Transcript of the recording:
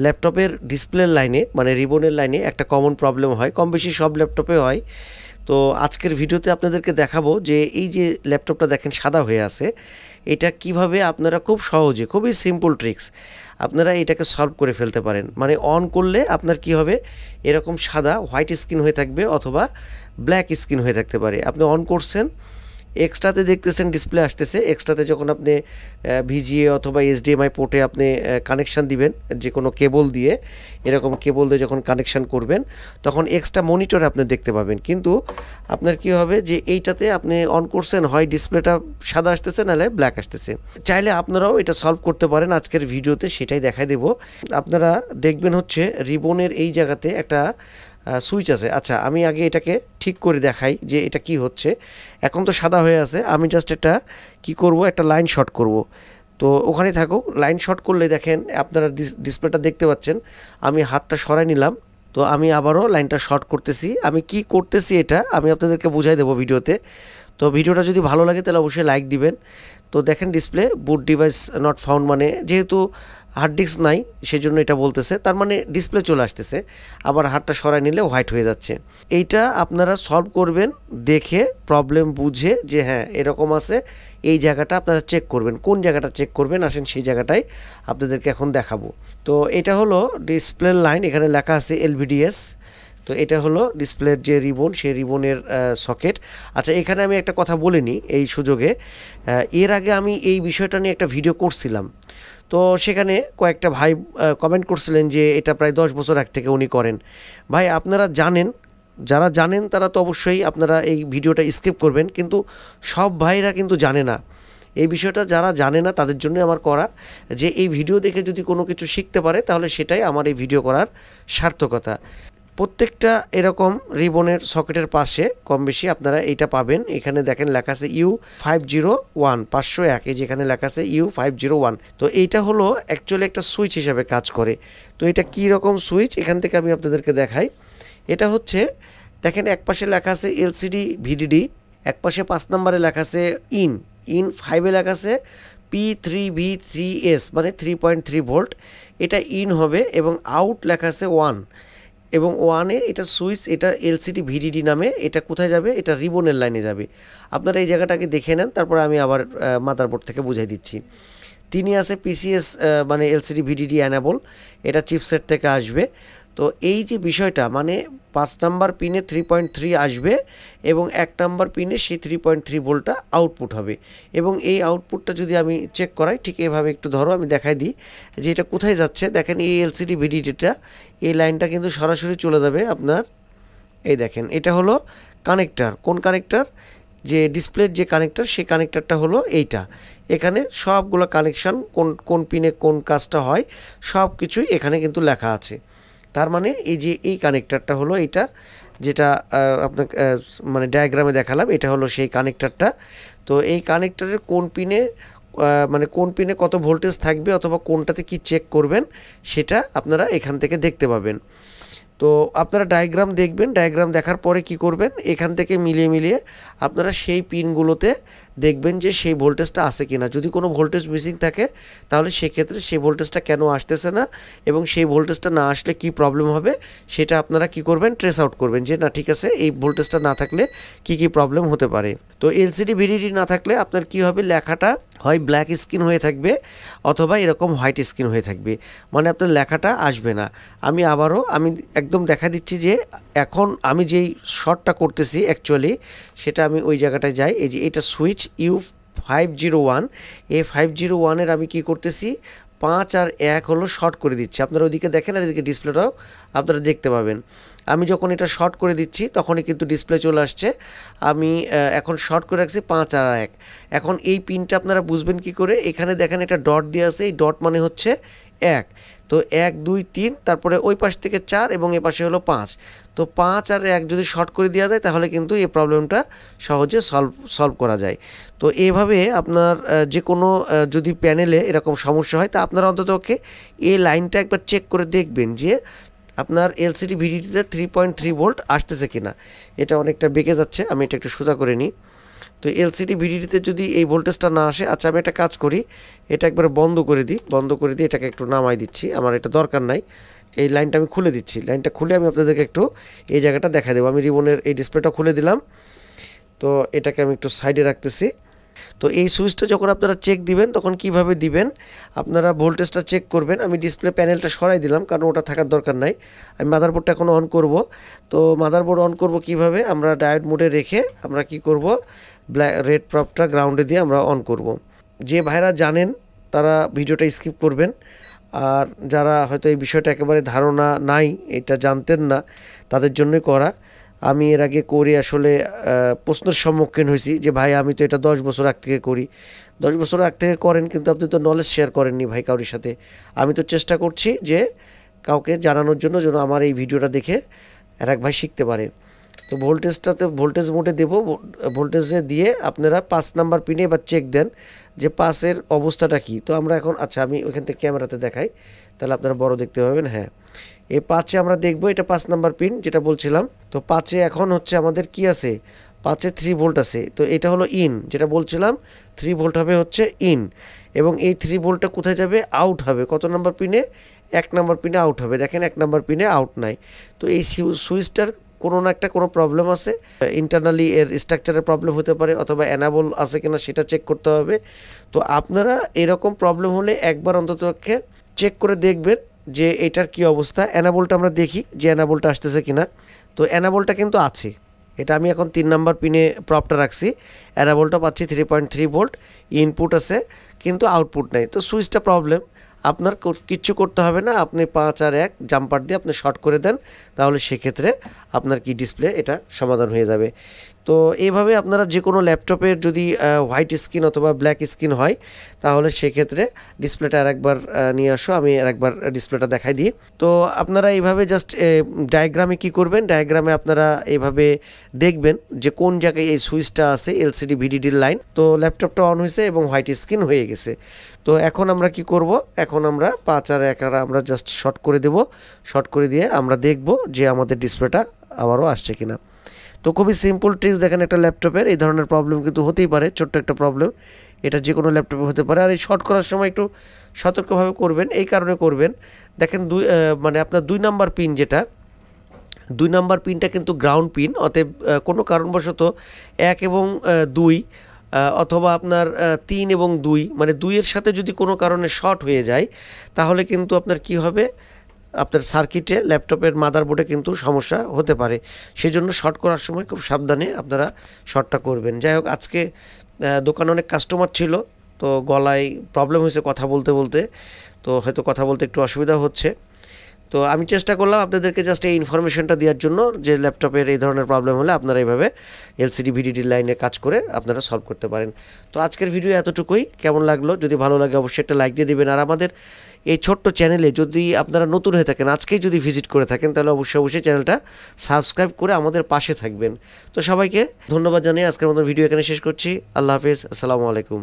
ল্যাপটপের ডিসপ্লের লাইনে মানে রিবনের লাইনে একটা কমন প্রবলেম হয়, কম বেশি সব ল্যাপটপে হয়। তো আজকের ভিডিওতে আপনাদেরকে দেখাবো যে এই যে ল্যাপটপটা দেখেন সাদা হয়ে আছে, এটা কিভাবে আপনারা খুব সহজে, খুবই সিম্পল ট্রিক্স, আপনারা এটাকে সলভ করে ফেলতে পারেন। মানে অন করলে আপনার কি হবে, এরকম সাদা হোয়াইট স্ক্রিন হয়ে থাকবে অথবা ব্ল্যাক স্ক্রিন হয়ে থাকতে পারে। আপনি অন করছেন, এক্সট্রাতে দেখতেছেন ডিসপ্লে আসতেছে, এক্সট্রাতে যখন আপনি ভিজিএ অথবা এইচডিএমআই পোর্টে আপনি কানেকশান দিবেন যে কোনো কেবল দিয়ে, এরকম কেবল দিয়ে যখন কানেকশান করবেন তখন এক্সট্রা মনিটরে আপনি দেখতে পাবেন। কিন্তু আপনার কি হবে যে এইটাতে আপনি অন করছেন, হয় ডিসপ্লেটা সাদা আসতেছে নাহলে ব্ল্যাক আসতেছে। চাইলে আপনারাও এটা সলভ করতে পারেন, আজকের ভিডিওতে সেটাই দেখাই দেব। আপনারা দেখবেন হচ্ছে রিবনের এই জায়গাতে একটা সুইচ আছে। আচ্ছা, আমি আগে এটাকে ঠিক করে দেখাই যে এটা কি হচ্ছে। এখন তো সাদা হয়ে আছে, আমি জাস্ট এটা কি করব, একটা লাইন শর্ট করব। তো ওখানে থাকুক, লাইন শর্ট করলে দেখেন আপনারা ডিসপ্লেটা দেখতে পাচ্ছেন। আমি হাতটা সরাই নিলাম, তো আমি আবারও লাইনটা শর্ট করতেছি। আমি কি করতেছি এটা আমি আপনাদেরকে বুঝাই দেবো ভিডিওতে। তো ভিডিওটা যদি ভালো লাগে তাহলে অবশ্যই লাইক দিবেন। তো দেখেন display boot device not found, মানে যেহেতু হার্ড ডিস্ক নাই সেজন্য এটা বলতেছে, তার মানে ডিসপ্লে চলে আসতেছে। আবার হাতটা সরাই নিলে হোয়াইট হয়ে যাচ্ছে। এইটা আপনারা সলভ করবেন দেখে, প্রবলেম বুঝে যে হ্যাঁ এরকম আছে, এই জায়গাটা আপনারা চেক করবেন। কোন জায়গাটা চেক করবেন আসেন সেই জায়গাটাই আপনাদেরকে এখন দেখাবো। তো এটা হলো ডিসপ্লের লাইন, এখানে লেখা আছে এলভিডিএস। তো এটা হলো ডিসপ্লের যে রিবন, সেই রিবনের সকেট। আচ্ছা, এখানে আমি একটা কথা বলে নিই এই সুযোগে। এর আগে আমি এই বিষয়টা নিয়ে একটা ভিডিও করছিলাম, তো সেখানে কয়েকটা ভাই কমেন্ট করছিলেন যে এটা প্রায় 10 বছর আগ থেকে উনি করেন। ভাই আপনারা জানেন, যারা জানেন তারা তো অবশ্যই আপনারা এই ভিডিওটা স্কিপ করবেন, কিন্তু সব ভাইরা কিন্তু জানে না এই বিষয়টা। যারা জানে না তাদের জন্য আমার করা, যে এই ভিডিও দেখে যদি কোনো কিছু শিখতে পারে তাহলে সেটাই আমার এই ভিডিও করার সার্থকতা। প্রত্যেকটা এরকম রিবনের সকেটের পাশে কম বেশি আপনারা এইটা পাবেন। এখানে দেখেন লেখা আছে U501 501, এই যেখানে লেখা আছে U501। তো এইটা হলো অ্যাকচুয়ালি একটা সুইচ হিসাবে কাজ করে। তো এটা কী রকম সুইচ এখান থেকে আমি আপনাদেরকে দেখাই। এটা হচ্ছে দেখেন এক পাশে লেখা আছে এলসিডি ভিডিডি, এক পাশে 5 নম্বরে লেখা আছে ইন 5-এ লেখা আছে P3V3S মানে 3.3 ভোল্ট, এটা ইন হবে, এবং আউট লেখা আছে 1 এবং 1-এ এটা সুইচ, এটা এলসিডি ভিডিডি নামে। এটা কোথায় যাবে, এটা রিবনের লাইনে যাবে। আপনারা এই জায়গাটাকে দেখে নেন, তারপর আমি আবার মাদারবোর্ড থেকে বুঝাই দিচ্ছি। তিনি আছে পিসিএস মানে এলসিডি ভিডিডি অ্যানাবল, এটা চিপসেট থেকে আসবে। তো এই যে বিষয়টা, মানে 5 নাম্বার পিনে 3.3 আসবে এবং 1 নাম্বার পিনে সেই 3.3 ভোল্টটা আউটপুট হবে। এবং এই আউটপুটটা যদি আমি চেক করাই, ঠিক এভাবে একটু ধরো আমি দেখাই দিই যে এটা কোথায় যাচ্ছে। দেখেন এই এলসিডি ভিডিডিটা, এই লাইনটা কিন্তু সরাসরি চলে যাবে আপনার, এই দেখেন এটা হলো কানেক্টার। কোন কানেক্টার, যে ডিসপ্লের যে কানেক্টার, সেই কানেক্টারটা হলো এইটা। এখানে সবগুলো কানেকশান কোন কোন পিনে কোন কাজটা হয় সব কিছুই এখানে কিন্তু লেখা আছে। তার মানে এই যে এই কানেক্টারটা হলো এইটা, যেটা আপনাকে মানে ডায়াগ্রামে দেখালাম, এটা হলো সেই কানেক্টারটা। তো এই কানেক্টারের কোন পিনে মানে কোন পিনে কত ভোল্টেজ থাকবে অথবা কোনটাতে কি চেক করবেন সেটা আপনারা এখান থেকে দেখতে পাবেন। তো আপনারা ডায়াগ্রাম দেখবেন, ডায়াগ্রাম দেখার পরে কি করবেন, এখান থেকে মিলিয়ে মিলিয়ে আপনারা সেই পিনগুলোতে দেখবেন যে সেই ভোল্টেজটা আছে কিনা। যদি কোনো ভোল্টেজ মিসিং থাকে তাহলে সেক্ষেত্রে সেই ভোল্টেজটা কেন আসতেছে না এবং সেই ভোল্টেজটা না আসলে কি প্রবলেম হবে সেটা আপনারা কি করবেন, ট্রেস আউট করবেন যে না ঠিক আছে এই ভোল্টেজটা না থাকলে কি প্রবলেম হতে পারে। তো এলসিডি ভিডিডি না থাকলে আপনার কি হবে, লেখাটা হয় ব্ল্যাক স্ক্রিন হয়ে থাকবে অথবা এরকম হোয়াইট স্ক্রিন হয়ে থাকবে, মানে আপনার লেখাটা আসবে না। আমি আবারও একদম দেখা দিচ্ছি যে এখন আমি যেই শর্টটা করতেছি অ্যাকচুয়ালি সেটা আমি ওই জায়গাটায় যাই। এই যে এটা সুইচ U501, এই 501-এর আমি কি করতেছি 5 আর 1 হলো শর্ট করে দিচ্ছি। আপনারা ওইদিকে দেখেন আর এদিকে ডিসপ্লেটাও আপনারা দেখতে পাবেন। আমি যখন এটা শর্ট করে দিচ্ছি তখনই কিন্তু ডিসপ্লে চলে আসছে। আমি এখন শর্ট করে রাখছি 5 আর 1। এখন এই পিনটা আপনারা বুঝবেন কি করে, এখানে দেখেন একটা ডট দেওয়া আছে, এই ডট মানে হচ্ছে 1। তো 1 2 3, তারপরে ওই পাশ থেকে 4 এবং এ পাশে হলো 5। তো 5 আর 1 যদি শর্ট করে দেওয়া যায় তাহলে কিন্তু এই প্রবলেমটা সহজে সলভ করা যায়। তো এইভাবে আপনার যে কোনো যদি প্যানেলে এরকম সমস্যা হয় তা আপনারা অন্ততপক্ষে এই লাইনটা একবার চেক করে দেখবেন যে আপনার এলসিডি ভিডিডিতে 3.3 ভোল্ট আসতেছে কিনা। এটা অনেকটা বেঁকে যাচ্ছে, আমি এটা একটু সোজা করে নিই। তো এলসিডি ভিডিডিতে যদি এই ভোল্টেজটা না আসে, আচ্ছা আমি একটা কাজ করি, এটা একবারে বন্ধ করে দিই, এটাকে একটু নামাই দিচ্ছি, আমার এটা দরকার নাই। এই লাইনটা আমি খুলে দিচ্ছি, লাইনটা খুলে আমি আপনাদেরকে একটু এই জায়গাটা দেখা দেবো। আমি রিবনের এই ডিসপ্লেটা খুলে দিলাম, তো এটাকে আমি একটু সাইডে রাখতেছি। তো এই সুইচটা যখন আপনারা চেক দিবেন তখন কিভাবে দিবেন, আপনারা ভোল্টেজটা চেক করবেন। আমি ডিসপ্লে প্যানেলটা সরাই দিলাম, কারণ ওটা থাকার দরকার নাই। আমি মাদারবোর্ডটা এখন অন করব। তো মাদারবোর্ড অন করব কিভাবে, আমরা ডায়োড মোডে রেখে আমরা কি করব, রেড প্রপটা গ্রাউন্ডে দিয়ে আমরা অন করব। যে ভাইরা জানেন তারা ভিডিওটা স্কিপ করবেন, আর যারা হয়তো এই বিষয়টা একেবারে ধারণা নাই, এটা জানতেন না, তাদের জন্যই করা। আমি এর আগে করে আসলে প্রশ্নের সম্মুখীন হয়েছি যে ভাই আমি তো এটা 10 বছর আগ থেকে করি। 10 বছর আগ থেকে করেন, কিন্তু আপনি তো নলেজ শেয়ার করেননি ভাই কারোর সাথে। আমি তো চেষ্টা করছি যে কাউকে জানানোর জন্য যেন আমার এই ভিডিওটা দেখে আর এক ভাই শিখতে পারে। তো ভোল্টেজটাতে ভোল্টেজ মোডে দেব, ভোল্টেজে দিয়ে আপনারা 5 নাম্বার পিনে এবার চেক দেন যে পাসের অবস্থাটা কি। তো আমরা এখন, আচ্ছা আমি ওইখান থেকে ক্যামেরাতে দেখাই, তাহলে আপনারা বড় দেখতে পাবেন। হ্যাঁ, এই 5-এ আমরা দেখব, এটা 5 নাম্বার পিন যেটা বলছিলাম। তো 5-এ এখন হচ্ছে আমাদের কি আছে, 5-এ 3 ভোল্ট আছে। তো এটা হলো ইন, যেটা বলছিলাম 3 ভোল্ট হবে হচ্ছে ইন, এবং এই 3 ভোল্টটা কোথায় যাবে, আউট হবে। কত নাম্বার পিনে, 1 নাম্বার পিনে আউট হবে। দেখেন 1 নাম্বার পিনে আউট নাই। তো এই সুইচটার কোনো না একটা কোনো প্রবলেম আছে, ইন্টারনালি এর স্ট্রাকচারের প্রবলেম হতে পারে, অথবা অ্যানাবল আছে কিনা সেটা চেক করতে হবে। তো আপনারা এরকম প্রবলেম হলে একবার অন্ততপক্ষে চেক করে দেখবেন যে এটার কি অবস্থা। অ্যানাবলটা আমরা দেখি যে অ্যানাবলটা আসতেছে কিনা। তো অ্যানাবলটা কিন্তু আছে, এটা আমি এখন 3 নাম্বার পিনে প্রপটা রাখছি, অ্যানাবলটা পাচ্ছি 3.3 ভোল্ট, ইনপুট আছে কিন্তু আউটপুট নাই। তো সুইচটা প্রবলেম, আপনার কিচ্ছু করতে হবে না, আপনি 5 আর 1 জাম্পার দিয়ে আপনি শর্ট করে দেন, তাহলে সেক্ষেত্রে আপনার কি ডিসপ্লে এটা সমাধান হয়ে যাবে। তো এইভাবে আপনারা যে কোনো ল্যাপটপের যদি হোয়াইট স্ক্রিন অথবা ব্ল্যাক স্ক্রিন হয়, তাহলে সেক্ষেত্রে ডিসপ্লেটা আরেকবার নিয়ে আসো, আমি আরেকবার ডিসপ্লেটা দেখাই দিই। তো আপনারা এইভাবে জাস্ট ডায়াগ্রামে কি করবেন, ডায়াগ্রামে আপনারা এইভাবে দেখবেন যে কোন জায়গায় এই সুইচটা আছে, এলসিডি ভিডিডির লাইন। তো ল্যাপটপটা অন হয়েছে এবং হোয়াইট স্ক্রিন হয়ে গেছে। তো এখন আমরা কি করব, এখন আমরা 5 আর 1 আমরা জাস্ট শর্ট করে দেব, শর্ট করে দিয়ে আমরা দেখব যে আমাদের ডিসপ্লেটা আবারও আসছে কিনা। তো খুবই সিম্পল ট্রিক্স, দেখেন একটা ল্যাপটপের এই ধরনের প্রবলেম কিন্তু হতেই পারে, ছোট্ট একটা প্রবলেম, এটা যে কোনো ল্যাপটপে হতে পারে। আর এই শর্ট করার সময় একটু সতর্কভাবে করবেন, এই কারণে করবেন, দেখেন মানে আপনার 2 নাম্বার পিন, যেটা 2 নাম্বার পিনটা কিন্তু গ্রাউন্ড পিন, অতএব কোনো কারণবশত 1 এবং 2 অথবা আপনার 3 এবং 2, মানে 2-এর সাথে যদি কোনো কারণে শর্ট হয়ে যায়, তাহলে কিন্তু আপনার কি হবে, আপনার সার্কিটে ল্যাপটপের মাদারবোর্ডে কিন্তু সমস্যা হতে পারে। সেজন্য শর্ট করার সময় খুব সাবধানে আপনারা শর্টটা করবেন। যাই হোক, আজকে দোকানে অনেক কাস্টমার ছিল, তো গলায় প্রবলেম হয়েছে কথা বলতে বলতে, তো হয়তো কথা বলতে একটু অসুবিধা হচ্ছে। তো আমি চেষ্টা করলাম আপনাদেরকে জাস্ট এই ইনফরমেশনটা দেওয়ার জন্য যে ল্যাপটপের এই ধরনের প্রবলেম হলে আপনারা এইভাবে এলসিডি ভিডিডি লাইনে কাজ করে আপনারা সলভ করতে পারেন। তো আজকের ভিডিও এতটুকুই, কেমন লাগলো, যদি ভালো লাগে অবশ্যই একটা লাইক দিয়ে দেবেন। আর আমাদের এই ছোট্ট চ্যানেলে যদি আপনারা নতুন হয়ে থাকেন, আজকেই যদি ভিজিট করে থাকেন, তাহলে অবশ্যই চ্যানেলটা সাবস্ক্রাইব করে আমাদের পাশে থাকবেন। তো সবাইকে ধন্যবাদ জানিয়ে আজকের মতো ভিডিও এখানে শেষ করছি। আল্লাহ হাফেজ, আসসালামু আলাইকুম।